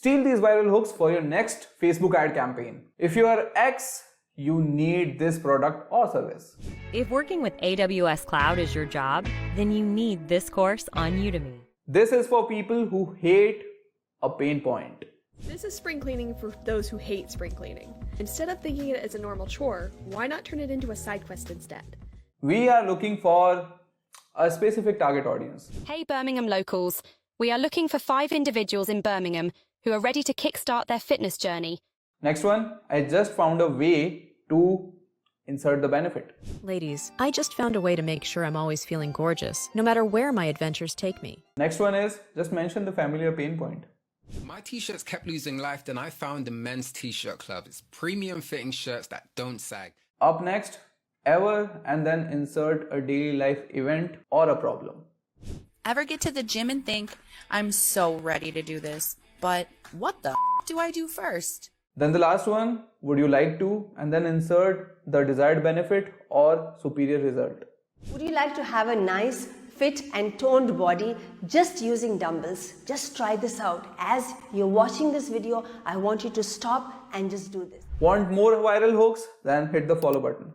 Steal these viral hooks for your next Facebook ad campaign. If you are X, you need this product or service. If working with AWS Cloud is your job, then you need this course on Udemy. This is for people who hate a pain point. This is spring cleaning for those who hate spring cleaning. Instead of thinking it as a normal chore, why not turn it into a side quest instead? We are looking for a specific target audience. Hey Birmingham locals, we are looking for 5 individuals in Birmingham who are ready to kickstart their fitness journey. Next one, I just found a way to insert the benefit. Ladies, I just found a way to make sure I'm always feeling gorgeous, no matter where my adventures take me. Next one is just mention the familiar pain point. My t-shirts kept losing life, then I found the men's t-shirt club. It's premium fitting shirts that don't sag. Up next, ever and then insert a daily life event or a problem. Ever get to the gym and think, I'm so ready to do this, but what the do I do first? Then the last one, would you like to, and then insert the desired benefit or superior result. Would you like to have a nice, fit and toned body just using dumbbells? Just try this out. As you're watching this video, I want you to stop and just do this. Want more viral hooks? Then hit the follow button.